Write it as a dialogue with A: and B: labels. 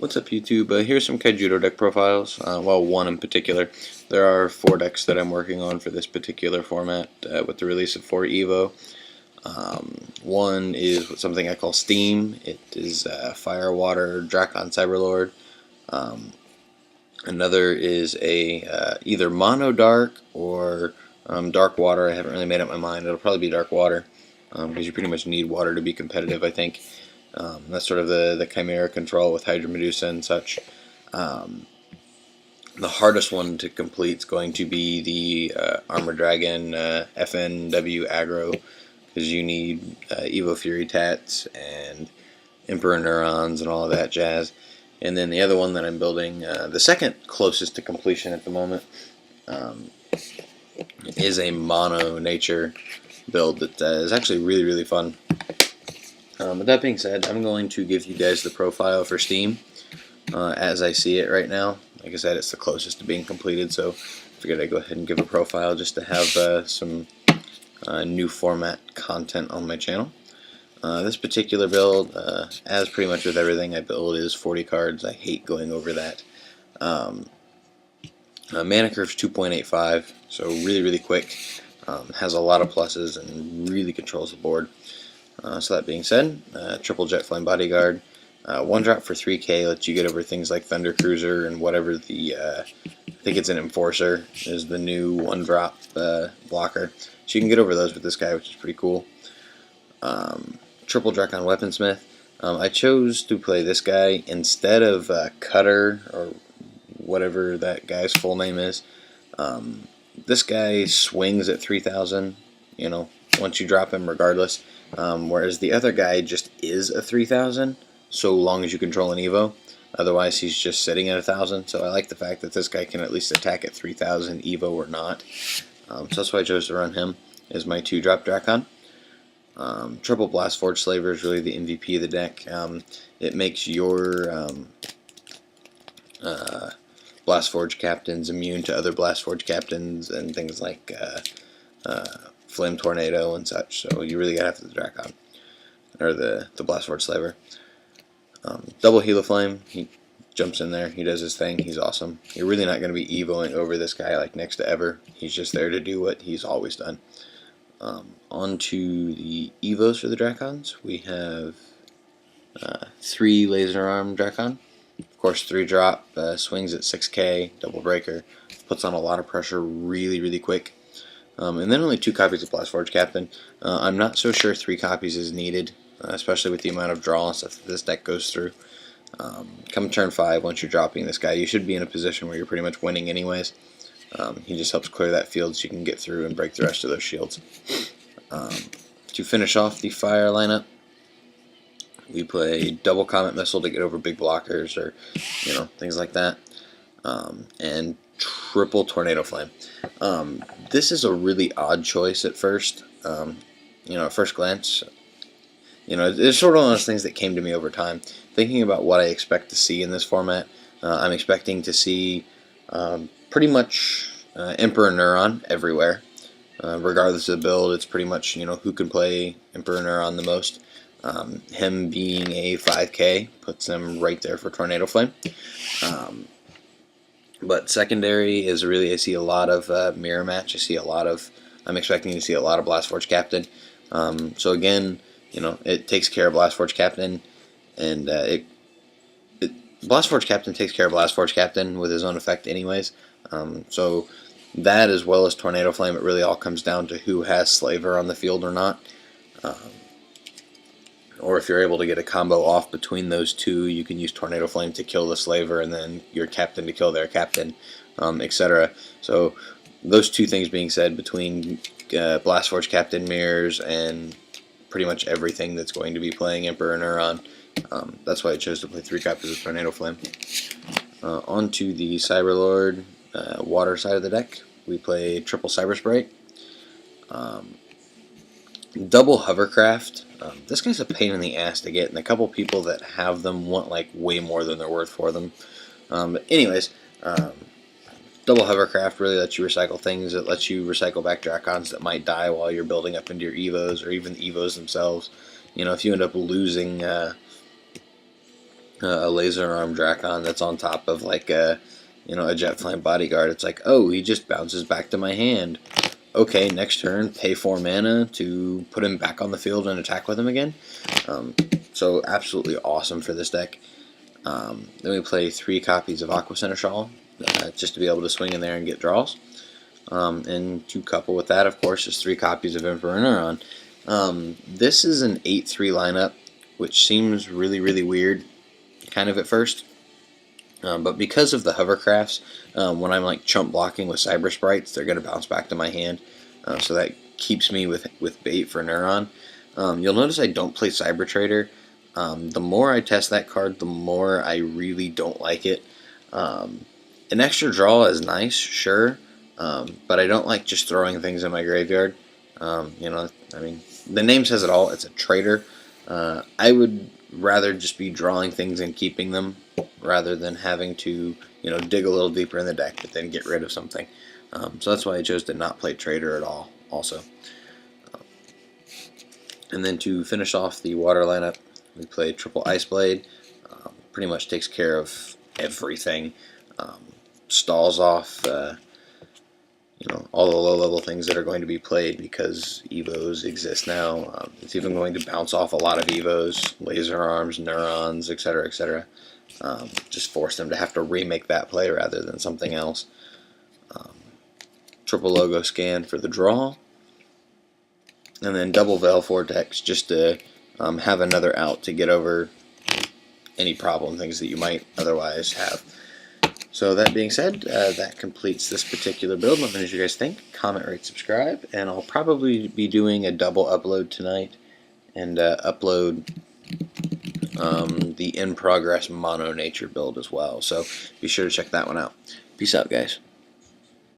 A: What's up, YouTube? Here's some Kaijudo deck profiles. Well, one in particular. There are 4 decks that I'm working on for this particular format with the release of 4 Evo. One is something I call Steam. It is Fire, Water, Drakon, Cyberlord. Another is a either Mono Dark or Dark Water. I haven't really made up my mind. It'll probably be Dark Water because you pretty much need water to be competitive, I think. That's sort of the Chimera control with Hydra Medusa and such. The hardest one to complete is going to be the Armor Dragon FNW aggro, because you need Evo Fury Tats and Emperor Neurons and all of that jazz. And then the other one that I'm building, the second closest to completion at the moment, is a Mono Nature build that is actually really, really fun. With that being said, I'm going to give you guys the profile for Steam as I see it right now. Like I said, it's the closest to being completed, so I figured I'd go ahead and give a profile just to have some new format content on my channel. This particular build, as pretty much with everything I build, is 40 cards. I hate going over that. Mana curve's 2.85, so really, really quick. Has a lot of pluses and really controls the board. So that being said, triple Jet Flame Bodyguard, 1 drop for 3k lets you get over things like Thunder Cruiser and whatever the, I think it's an Enforcer, is the new 1 drop blocker. So you can get over those with this guy, which is pretty cool. Triple Drakon Weaponsmith. I chose to play this guy instead of Cutter, or whatever that guy's full name is. This guy swings at 3,000, you know, once you drop him regardless. Whereas the other guy just is a 3,000, so long as you control an Evo. Otherwise, he's just sitting at 1,000. So I like the fact that this guy can at least attack at 3,000, Evo or not. So that's why I chose to run him as my 2-drop Drakon. Triple Blastforge Slaver is really the MVP of the deck. It makes your Blastforge captains immune to other Blastforge captains and things like Flame Tornado and such, so you really gotta have the Drakon, or the Blastforge Slaver. Double Heliflame, he jumps in there, he does his thing, he's awesome. You're really not going to be evoing over this guy like next to ever. He's just there to do what he's always done. On to the Evos for the Drakons. We have 3 Laser Arm Drakon. Of course, 3 drop, swings at 6k, double breaker, puts on a lot of pressure really, really quick. And then only 2 copies of Blastforge Captain. I'm not so sure 3 copies is needed, especially with the amount of draw and stuff that this deck goes through. Come turn 5, once you're dropping this guy, you should be in a position where you're pretty much winning anyways. He just helps clear that field so you can get through and break the rest of those shields. To finish off the fire lineup, we play double Comet Missile to get over big blockers, or things like that, and triple Tornado Flame. This is a really odd choice at first. At first glance, it's sort of one of those things that came to me over time. Thinking about what I expect to see in this format, I'm expecting to see pretty much Emperor Neuron everywhere. Regardless of the build, it's pretty much, who can play Emperor Neuron the most. Him being a 5k puts him right there for Tornado Flame. But secondary is really, I see a lot of Mirror Match. I'm expecting to see a lot of Blastforge Captain. So again, it takes care of Blastforge Captain, and Blastforge Captain takes care of Blastforge Captain with his own effect anyways. So that, as well as Tornado Flame, it really all comes down to who has Slaver on the field or not. Or if you're able to get a combo off between those two, you can use Tornado Flame to kill the Slaver and then your captain to kill their captain, etc. So those two things being said, between Blastforge Captain mirrors and pretty much everything that's going to be playing Emperor Neuron, that's why I chose to play 3 copies of Tornado Flame. On to the Cyberlord water side of the deck. We play triple Cyber Sprite. Double Hovercraft. This guy's a pain in the ass to get, and a couple people that have them want like way more than they're worth for them. But anyways, double Hovercraft really lets you recycle things. It lets you recycle back Drakons that might die while you're building up into your Evos, or even the Evos themselves. If you end up losing a laser arm Drakon that's on top of like a Jet Flame Bodyguard. It's like, oh, he just bounces back to my hand. Okay, next turn, pay 4 mana to put him back on the field and attack with him again. So absolutely awesome for this deck. Then we play 3 copies of Aqua Seneschal, just to be able to swing in there and get draws. And to couple with that, of course, is 3 copies of Emperor Neuron. This is an 8-3 lineup, which seems really, really weird, kind of at first. But because of the hovercrafts, when I'm like chump blocking with Cyber Sprites, they're going to bounce back to my hand. So that keeps me with bait for Neuron. You'll notice I don't play Cyber Trader. The more I test that card, the more I really don't like it. An extra draw is nice, sure, but I don't like just throwing things in my graveyard. I mean, the name says it all. It's a trader. I would rather just be drawing things and keeping them rather than having to dig a little deeper in the deck but then get rid of something. So that's why I chose to not play trader at all also. And then to finish off the water lineup, we play triple Ice Blade. Pretty much takes care of everything. Stalls off all the low-level things that are going to be played because Evos exist now. It's even going to bounce off a lot of Evos, Laser Arms, Neurons, etc., etc. Just force them to have to remake that play rather than something else. Triple Logo Scan for the draw. And then double Veil Vortex just to have another out to get over any problem things that you might otherwise have. So that being said, that completes this particular build. Let me know what you guys think. Comment, rate, subscribe, and I'll probably be doing a double upload tonight and upload the in progress Mono Nature build as well. So be sure to check that one out. Peace out, guys.